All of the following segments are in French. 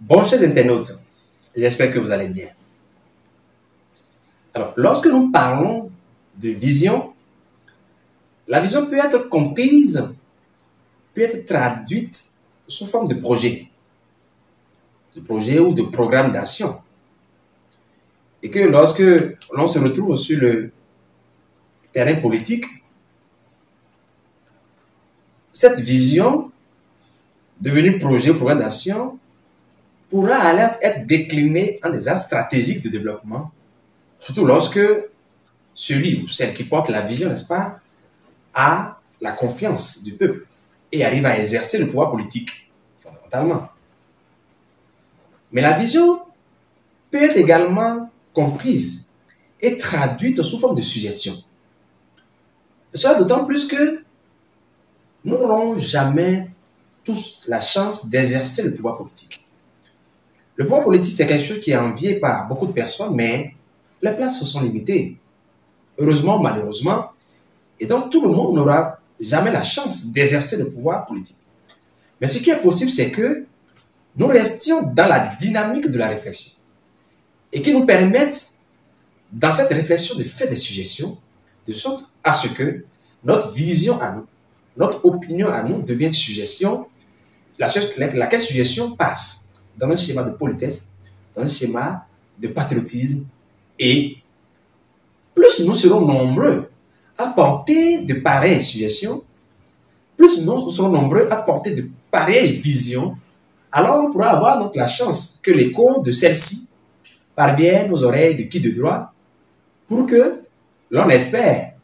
Bon, chers internautes, j'espère que vous allez bien. Alors, lorsque nous parlons de vision, la vision peut être comprise, peut être traduite sous forme de projet ou de programme d'action. Et que lorsque l'on se retrouve sur le terrain politique, cette vision, devenue projet ou programme d'action, pourra aller être déclinée en des axes stratégiques de développement, surtout lorsque celui ou celle qui porte la vision, n'est-ce pas, a la confiance du peuple et arrive à exercer le pouvoir politique, fondamentalement. Mais la vision peut être également comprise et traduite sous forme de suggestion. Cela d'autant plus que nous n'aurons jamais tous la chance d'exercer le pouvoir politique. Le pouvoir politique, c'est quelque chose qui est envié par beaucoup de personnes, mais les places sont limitées. Heureusement, malheureusement, et donc tout le monde n'aura jamais la chance d'exercer le pouvoir politique. Mais ce qui est possible, c'est que nous restions dans la dynamique de la réflexion et qui nous permettent, dans cette réflexion, de faire des suggestions, de sorte à ce que notre vision à nous, notre opinion à nous devienne suggestion, laquelle suggestion passe dans un schéma de politesse, dans un schéma de patriotisme, et plus nous serons nombreux à porter de pareilles suggestions, plus nous serons nombreux à porter de pareilles visions, alors on pourra avoir donc la chance que l'écho de celle-ci parvienne aux oreilles de qui de droit pour que l'on espère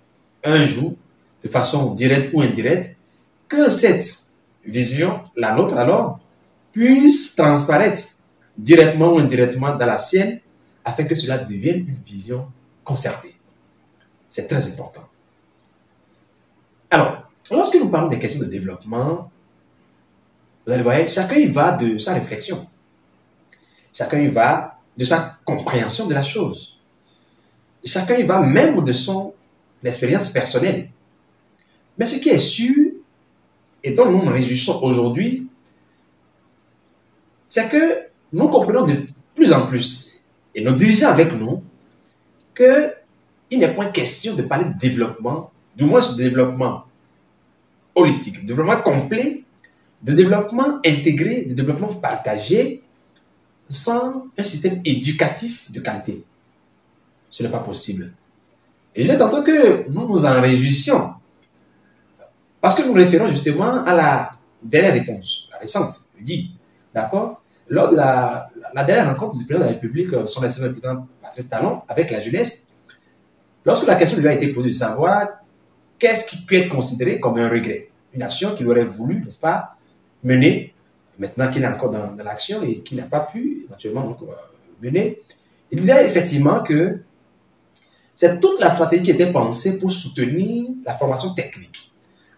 un jour, de façon directe ou indirecte, que cette vision, la nôtre alors, puisse transparaître directement ou indirectement dans la sienne afin que cela devienne une vision concertée. C'est très important. Alors, lorsque nous parlons des questions de développement, vous allez voir, chacun y va de sa réflexion. Chacun y va de sa compréhension de la chose. Chacun y va même de son expérience personnelle. Mais ce qui est sûr, et dont nous nous réjouissons aujourd'hui, c'est que nous comprenons de plus en plus, et nos dirigeants avec nous, qu'il n'est point question de parler de développement, du moins de développement holistique, de développement complet, de développement intégré, de développement partagé, sans un système éducatif de qualité. Ce n'est pas possible. Et je disais tantôt que nous nous en réjouissions, parce que nous référons justement à la dernière réponse, la récente, je dis, d'accord, lors de la dernière rencontre du président de la République, son excellent président Patrice Talon, avec la jeunesse, lorsque la question lui a été posée de savoir qu'est-ce qui peut être considéré comme un regret, une action qu'il aurait voulu, n'est-ce pas, mener, maintenant qu'il est encore dans l'action et qu'il n'a pas pu éventuellement donc, mener, il disait effectivement que c'est toute la stratégie qui était pensée pour soutenir la formation technique,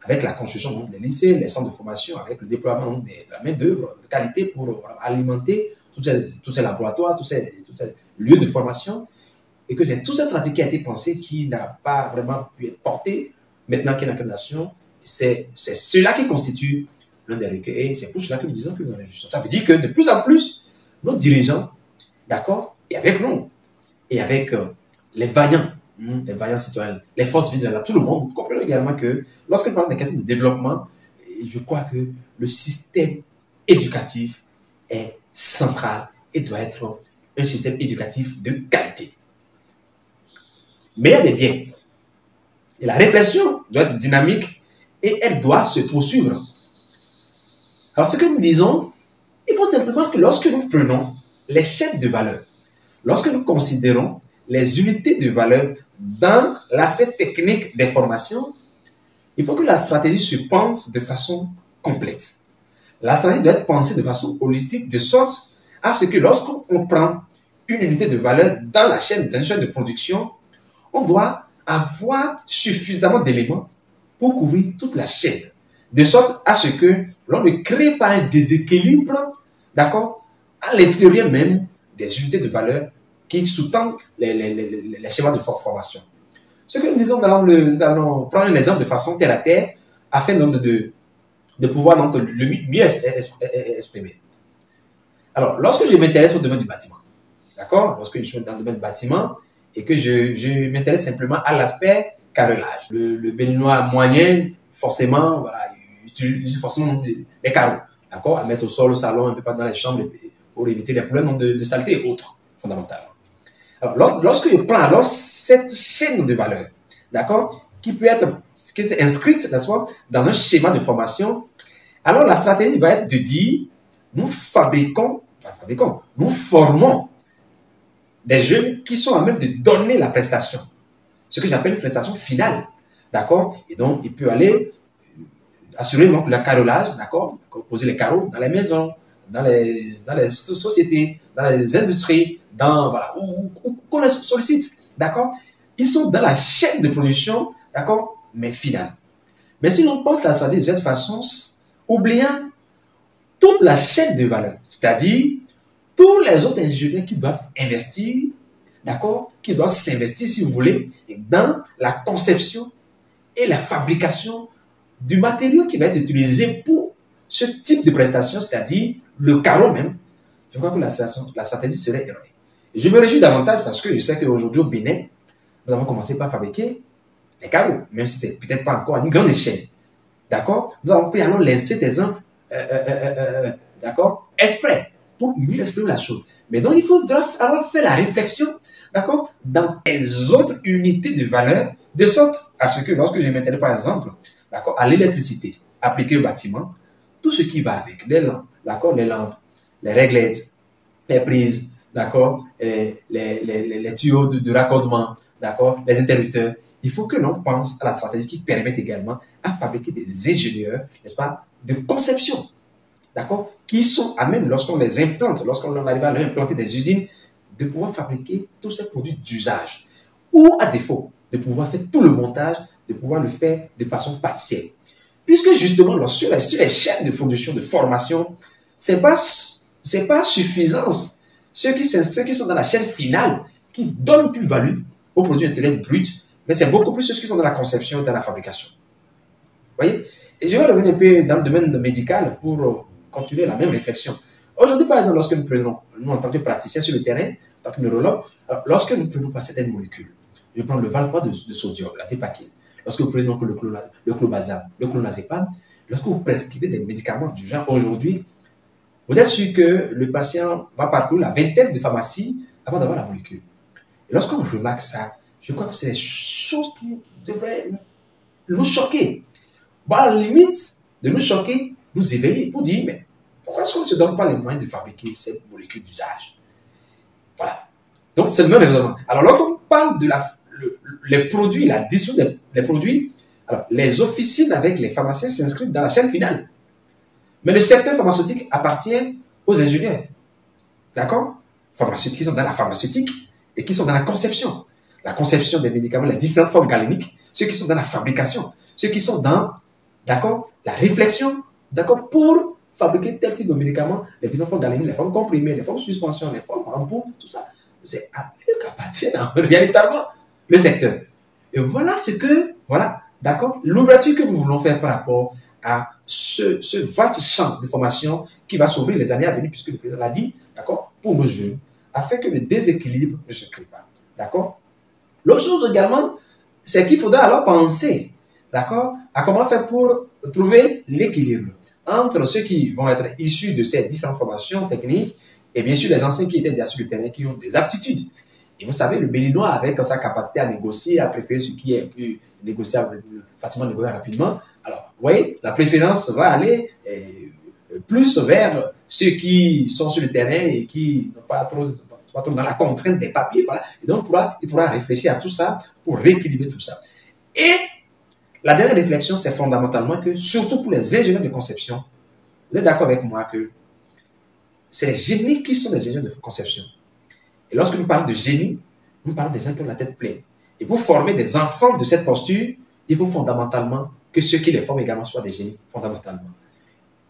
avec la construction des lycées, les centres de formation, avec le déploiement de la main-d'œuvre de qualité pour alimenter tous ces laboratoires, tous ces lieux de formation, et que c'est toute cette stratégie qui a été pensée qui n'a pas vraiment pu être portée maintenant qu'il y a une nation. C'est cela qui constitue l'un des recueils, et c'est pour cela que nous disons que nous en réjouissons. Ça veut dire que de plus en plus, nos dirigeants, d'accord, et avec nous, et avec les vaillants citoyens, les forces vives, tout le monde, nous comprenons également que lorsque nous parlons des questions de développement, je crois que le système éducatif est central et doit être un système éducatif de qualité. Mais il y a des biais. Et la réflexion doit être dynamique et elle doit se poursuivre. Alors ce que nous disons, il faut simplement que lorsque nous prenons les chaînes de valeur, lorsque nous considérons les unités de valeur dans l'aspect technique des formations, il faut que la stratégie se pense de façon complète. La stratégie doit être pensée de façon holistique, de sorte à ce que lorsqu'on prend une unité de valeur dans la chaîne de production, on doit avoir suffisamment d'éléments pour couvrir toute la chaîne, de sorte à ce que l'on ne crée pas un déséquilibre, d'accord, à l'intérieur même des unités de valeur qui sous-tendent les schémas de formation. Ce que nous disons, nous allons prendre un exemple de façon terre à terre, afin donc de pouvoir donc le mieux exprimer. Alors, lorsque je m'intéresse au domaine du bâtiment, d'accord? Lorsque je suis dans le domaine du bâtiment et que je m'intéresse simplement à l'aspect carrelage. Le Béninois moyen, forcément, voilà, il utilise forcément les carreaux, d'accord? À mettre au sol, au salon, un peu pas dans les chambres pour éviter les problèmes de saleté et autres, fondamentalement. Alors, lorsque je prends alors cette chaîne de valeur, d'accord, qui est inscrite, n'est-ce pas, dans un schéma de formation, alors la stratégie va être de dire, nous nous formons des jeunes qui sont à même de donner la prestation, ce que j'appelle une prestation finale, d'accord, et donc il peut aller assurer donc le carrelage, d'accord, poser les carreaux dans les maisons, dans les sociétés, dans les industries, voilà, où qu'on les sollicite, d'accord. Ils sont dans la chaîne de production, d'accord, mais finale. Mais si l'on pense la stratégie de cette façon, oubliant toute la chaîne de valeur, c'est-à-dire tous les autres ingénieurs qui doivent investir, d'accord, qui doivent s'investir, si vous voulez, dans la conception et la fabrication du matériau qui va être utilisé pour ce type de prestation, c'est-à-dire le carreau même, je crois que la stratégie serait erronée. Et je me réjouis davantage parce que je sais qu'aujourd'hui au Bénin, nous avons commencé par fabriquer les carreaux, même si ce n'est peut-être pas encore à une grande échelle. D'accord? Nous avons pris alors cet exemple, d'accord, exprès, pour mieux exprimer la chose. Mais donc, il faut alors faire la réflexion, d'accord, dans les autres unités de valeur, de sorte à ce que lorsque je m'intéresse par exemple, d'accord, à l'électricité appliquée au bâtiment, tout ce qui va avec les lampes, d'accord, les lampes, les réglettes, les prises, d'accord, les tuyaux de raccordement, d'accord, les interrupteurs. Il faut que l'on pense à la stratégie qui permet également à fabriquer des ingénieurs, n'est-ce pas, de conception, d'accord, qui sont à même, lorsqu'on les implante, lorsqu'on arrive à leur implanter des usines, de pouvoir fabriquer tous ces produits d'usage. Ou à défaut, de pouvoir faire tout le montage, de pouvoir le faire de façon partielle. Puisque justement, sur les chaînes de production, de formation, c'est pas suffisance. Ceux qui sont dans la chaîne finale, qui donnent plus-value au produit intérieur brut, mais c'est beaucoup plus ceux qui sont dans la conception et dans la fabrication. Vous voyez? Et je vais revenir un peu dans le domaine médical pour continuer la même réflexion. Aujourd'hui, par exemple, lorsque nous prenons, nous en tant que praticiens sur le terrain, en tant que neurologue, lorsque nous prenons par certaines molécules, je vais prendre le valproate de sodium, la dépakine, lorsque vous prenez donc le clobazam, le clonazepam, lorsque vous prescrivez des médicaments du genre aujourd'hui, vous êtes sûr que le patient va parcourir la vingtaine de pharmacies avant d'avoir la molécule. Et lorsqu'on remarque ça, je crois que c'est des choses qui devraient nous choquer. Bon, à la limite de nous choquer, nous éveiller pour dire, mais pourquoi est-ce qu'on ne se donne pas les moyens de fabriquer cette molécule d'usage? Voilà. Donc, c'est le même raisonnement. Alors, lorsqu'on parle de les produits, l'addition des produits, alors, les officines avec les pharmaciens s'inscrivent dans la chaîne finale. Mais le secteur pharmaceutique appartient aux ingénieurs. D'accord? Pharmaceutiques qui sont dans la pharmaceutique et qui sont dans la conception. La conception des médicaments, les différentes formes galéniques, ceux qui sont dans la fabrication, ceux qui sont dans, d'accord, la réflexion, d'accord, pour fabriquer tel type de médicaments, les différentes formes galéniques, les formes comprimées, les formes suspension, les formes en poudre, tout ça, c'est à eux qu'appartient réellement le secteur. Et voilà voilà, d'accord, l'ouverture que nous voulons faire par rapport à ce vaste champ de formation qui va s'ouvrir les années à venir, puisque le président l'a dit, d'accord, pour nos jeunes, afin que le déséquilibre ne se crée pas. D'accord? L'autre chose également, c'est qu'il faudra alors penser, d'accord, à comment faire pour trouver l'équilibre entre ceux qui vont être issus de ces différentes formations techniques et bien sûr les anciens qui étaient déjà sur le terrain, qui ont des aptitudes. Et vous savez, le Béninois, avec sa capacité à négocier, à préférer ce qui est plus négociable, facilement négociable rapidement. Alors, vous voyez, la préférence va aller plus vers ceux qui sont sur le terrain et qui n'ont pas trop dans la contrainte des papiers. Voilà. Et donc, il pourra réfléchir à tout ça pour rééquilibrer tout ça. Et la dernière réflexion, c'est fondamentalement que, surtout pour les ingénieurs de conception, vous êtes d'accord avec moi que c'est les génies qui sont des ingénieurs de conception. Et lorsque nous parlons de génie, nous parlons des gens qui ont la tête pleine. Et pour former des enfants de cette posture, il faut fondamentalement que ceux qui les forment également soient des génies, fondamentalement.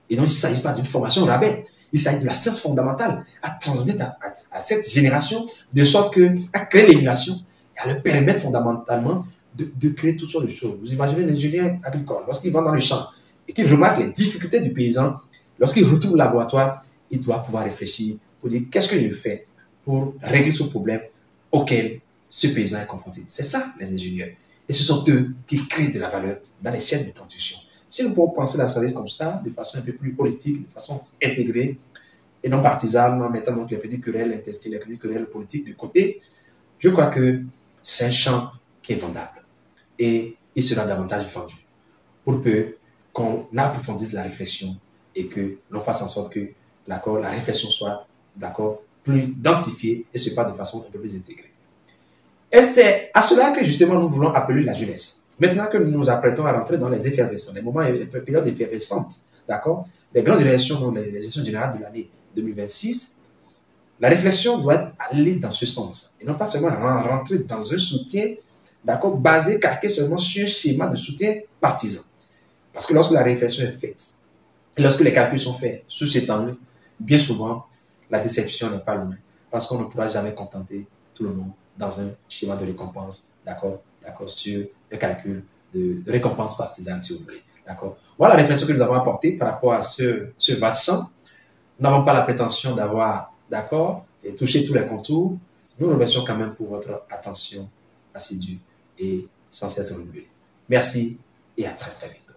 Et donc, il ne s'agit pas d'une formation rabais. Il s'agit de la science fondamentale à transmettre à cette génération, de sorte à créer l'émulation et à leur permettre fondamentalement de créer toutes sortes de choses. Vous imaginez l'ingénieur agricole, lorsqu'il va dans le champ et qu'il remarque les difficultés du paysan, lorsqu'il retourne au laboratoire, il doit pouvoir réfléchir pour dire qu'est-ce que je fais pour régler ce problème auquel ce paysan est confronté. C'est ça, les ingénieurs. Et ce sont eux qui créent de la valeur dans les chaînes de production. Si nous pouvons penser la stratégie comme ça, de façon un peu plus holistique, de façon intégrée, et non partisane, en mettant donc les petites querelles intestines, les petites querelles politiques de côté, je crois que c'est un champ qui est vendable. Et il sera davantage vendu pour que qu'on approfondisse la réflexion et que l'on fasse en sorte que la réflexion soit plus densifiée et se passe de façon un peu plus intégrée. Et c'est à cela que justement nous voulons appeler la jeunesse. Maintenant que nous nous apprêtons à rentrer dans les effervescents, les moments, les périodes effervescentes, d'accord, les grandes élections, dont les élections générales de l'année 2026, la réflexion doit aller dans ce sens et non pas seulement rentrer dans un soutien, d'accord, basé, calqué seulement sur un schéma de soutien partisan. Parce que lorsque la réflexion est faite, et lorsque les calculs sont faits sous cet angle, bien souvent, la déception n'est pas loin. Parce qu'on ne pourra jamais contenter tout le monde dans un schéma de récompense, d'accord, sur un calcul de récompense partisane, si vous voulez. D'accord. Voilà la réflexion que nous avons apportée par rapport à ce vaccin. Nous n'avons pas la prétention d'avoir, d'accord, et touché tous les contours. Nous remercions quand même pour votre attention assidue et sans cesse renouvelée. Merci et à très très bientôt.